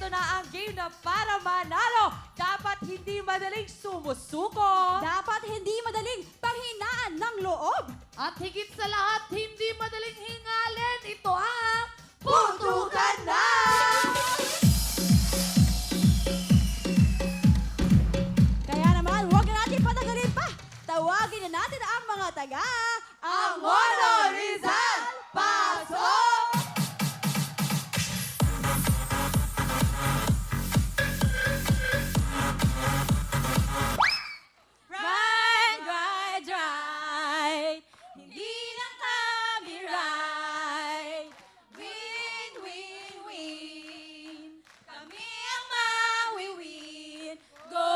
eto na ang game na para manalo. Dapat hindi madaling sumusuko. Dapat hindi madaling panghinaan ng loob. At higit sa lahat, hindi madaling hingalin. Ito ang Putukan na! Kaya naman, huwag na natin patagalin pa. Tawagin na natin ang mga taga Angono Rizal! Pasok! Right. Hindi na kami right. Win, win, win. Kami ang mawi-win. Go!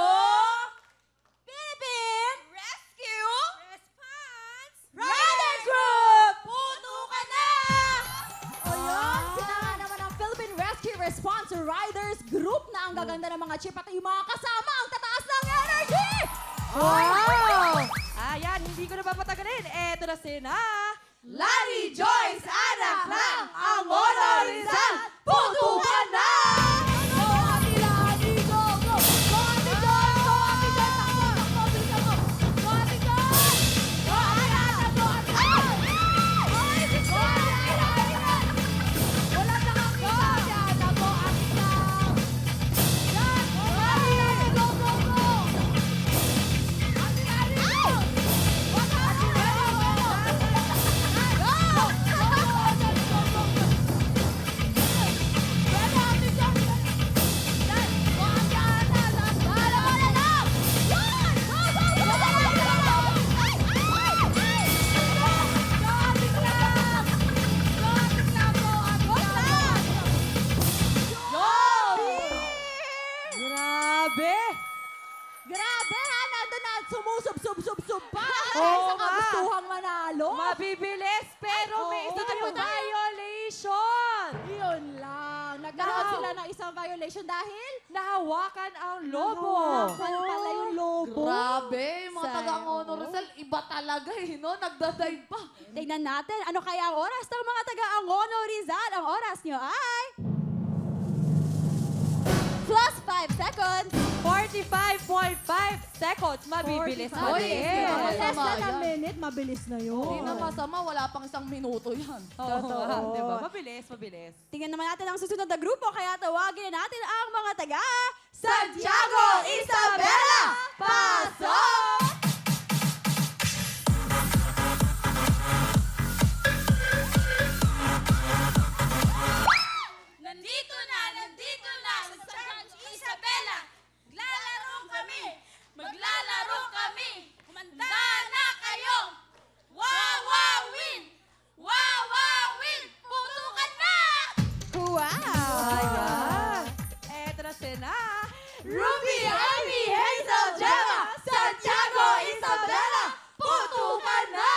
Philippine Rescue Response Riders Group! Puto ka na! O yun, sila nga naman ang Philippine Rescue Response Riders Group na ang gaganda ng mga chip at yung mga kasama ang tataas ng energy! Wow! Ayan, hindi ko na papatagalin. Eto na sina Lani Joyce, anak ng Angono Rizal! Putukan na! Go, Ate Lani! Go, go! Go, Ate Joy! Go, Ate Joy! Takbo, takbo! Bilisan mo! Go, Ate Joy! Go, Ate Lani! Go, Ate Joy! Ay! Go, Ate Lani! Walang nakakita si Ana. Go, Ate Lani! Yan! Go, Ate Lani! Go, go, go! Ate Lani! Go! Wag ka, Ate Lani! Go! Go! Go, go, go! Pwede, Ate Joy! Yan! Go, Ate Ana! Wala, wala na! Yan! Go, go, go! Go, Ate Lani! Ay! Ay! Ay! Go, Ate Clam! Go, Ate Clam! Go, Ate Clam! Go! Grabe! Grabe ha! Nandun na sumusob-sob-sob-sob pa! Oo Dahil sa nga. kagustuhang manalo! Mabibilis, pero Ay, may oo. isa Ito tayong na. violation! Yun lang. Nagkaroon Now. sila ng isang violation dahil Nahawakan ang lobo! nahawakan pala yung lobo. Grabe, mga Sa- taga-Angono Rizal, iba talaga eh, no? Nagdadive pa. Tingnan natin, ano kaya ang oras ng mga taga-Angono Rizal? Ang oras nyo ay... Plus 5 seconds. 45.5 seconds. Mabibilis, 45. mabilis. Mabilis. Less than a yan. minute, mabilis na yun. Hindi na masama, wala pang isang minuto yan. Oo, Totoo. diba? Mabilis, mabilis. Tingnan naman natin ang susunod na grupo, kaya tawagin na natin ang mga taga... Santiago Isabela! Pasok! Nandito na sa San Isabela. Maglalaro kami. Kumanda na kayo. Wawawin! Wawawin! Putukan na! Wow! Ayan. Eto na sina Ruby, Amy, Hazel, Gemma, Santiago Isabela! Putukan na!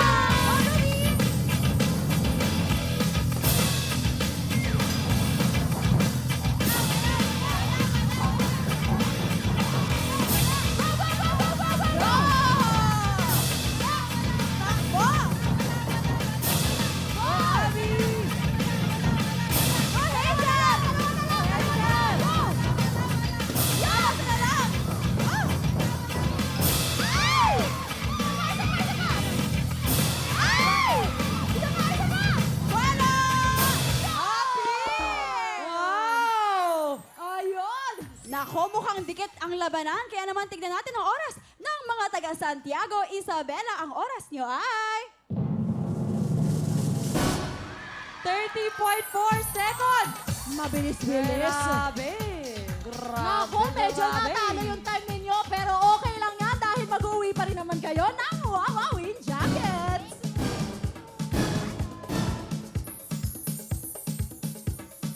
Wow! Ayun! Nako, mukhang dikit ang labanan. Kaya naman tignan natin ang oras ng mga taga Santiago Isabela. Ang oras nyo ay... 30.4 seconds! Mabilis-bilis. Grabe! Nako, medyo Grabe. natalo yung time ninyo. Pero okay lang yan dahil mag-uwi pa rin naman kayo ng Wawawin Jackets.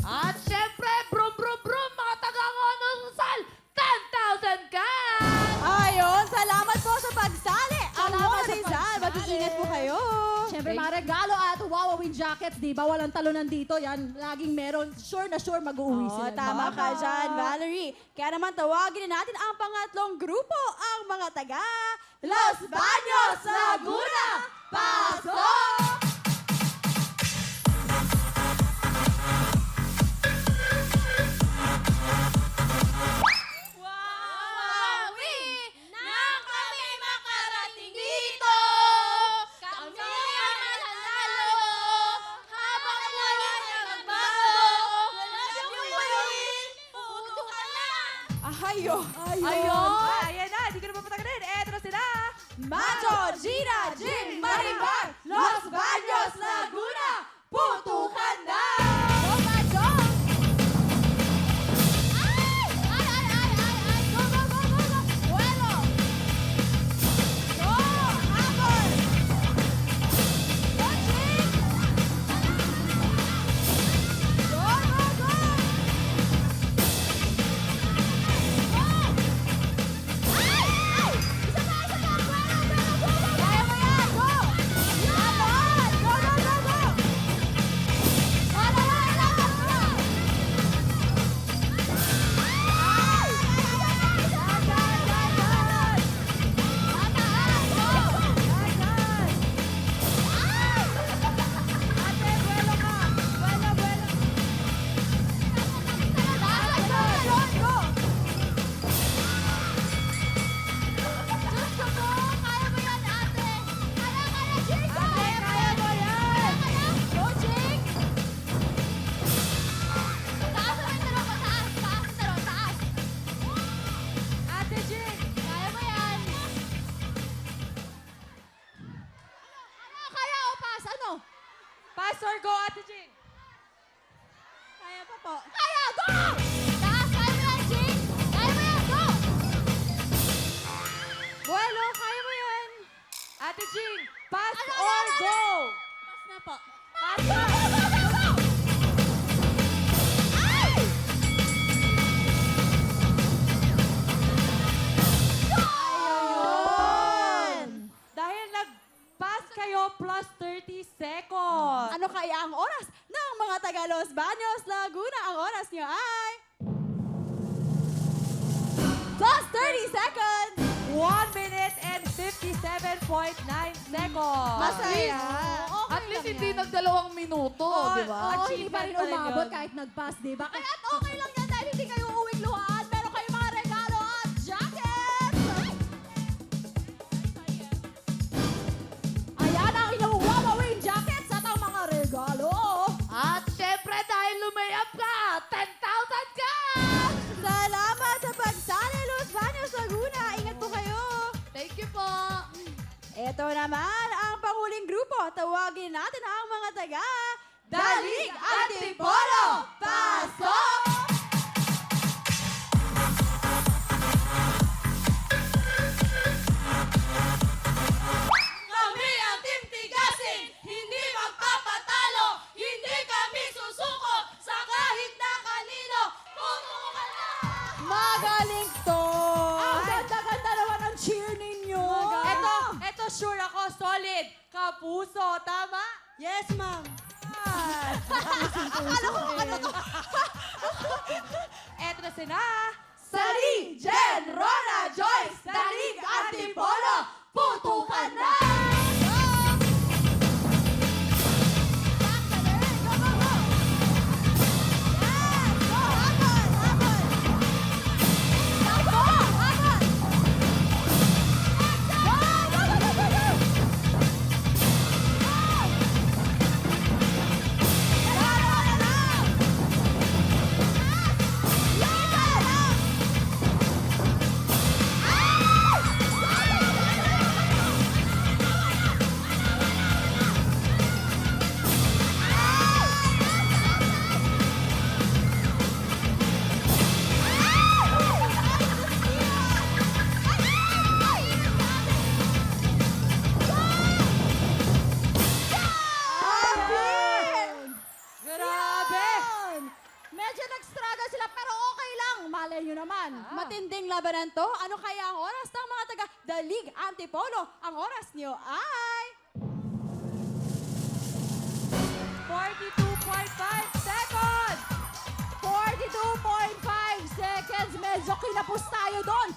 At syempre, brum brum brum, mga taga-Angono Rizal, 10,000 ka! Ayun, salamat po sa pagsali. Salamat Salamat sa Rizal, pagsali. mag-iingat po kayo. Siyempre, mga regalo at Wawawin Jackets, di ba? Walang talunan dito. Yan, laging meron. Sure na sure mag-uwi Oo, sila. tama ka dyan, Valerie. Kaya naman, tawagin na natin ang pangatlong grupo, ang mga taga Los Baños, Laguna. Pasok! Ayo. Ayan na, hindi ko na papatagalin. Eto na sila. Macho, Gina, Jim, Marimar, Los Baños, Laguna, putukan na! Go, Macho! Ay! Go, go, go, go, go! Vuelo! Go, habol! Go, Jim! Go, go, go! Go! Ay! Ay! Isa pa! Vuelo, vuelo, go, go! Kaya mo yan! Go! Habol! Go, go, go, go! Wala, wala, wala, wala! Ay! Dagan, dagan! Mataas! Go! Dagan! Ay! Ate, vuelo ka! Vuelo, vuelo! Taas, taas, go! Diyos ko po! Kaya mo yan, ate! Kaya, kaya, Jing! Go! Kaya mo yan! Go, Jing! Taas mo yung talong ko! Taas! Taas yung talong! Taas! Ate Jing. Kaya mo yan! Kaya o pass? Ano? Pass or go, Ate Jing. Kaya pa po. Kaya! Go! Taas! Kaya mo yan, Jing! Kaya mo yan! Go! Buelo! Kaya mo yan! Ate Jing, pass Ano, or ano, go. Pass na po. Pass Go! Go! Go! Go! Go! Ay! Ayun! Dahil nag-pass kayo plus 30 seconds. Ano kaya ang oras ng mga taga Los Baños, Laguna? Ang oras niyo ay... Plus 30 seconds! 1 minute and 57.9 seconds. Masaya. At least hindi nagdalawang minuto, Oo, di ba? Oo, hindi pa rin Achievement pa rin umabot yun. kahit nag-pass, di ba? Kaya okay lang yan dahil hindi kayo uuwing luhaan. Meron kayong mga regalo at jacket! Ayan ang inyong Wawawin jackets at ang mga regalo. At syempre dahil lumayap ka, 10,000 ka! Salamat sa pagsali, Los Baños, Laguna. Ingat po kayo. Thank you po. Ito naman ang panguling grupo. Tawagin natin ang mga taga Dalig Antipolo. Pasok! Kami ang Team Tigasin, hindi magpapatalo, hindi kami susuko sa kahit na kanino. Putukan na! Magaling to! Ang ganda-ganda naman ang cheer ninyo. Eto sure ako, solid. Kapuso, tama? Yes, ma'am. Akala ko, ano to? Eto na sila. Sari, Jen, Rona, Joyce, Dalig, Antipolo, putukan na! Go! Back to the ring. Go, go, go! Yes! Go, habol, habol! Go, go, habol! Go, go, go, go, go, go! Lalo, lalo! Lalo, lalo! Grabe. Medyo nag-struggle sila pero okay lang. Malay nyo naman. Matinding labanan to. Ano kaya ang oras ng mga taga Dalig Antipolo? Ang oras nyo ay... 42.5 seconds. 42.5 seconds. Medyo kinapos tayo doon.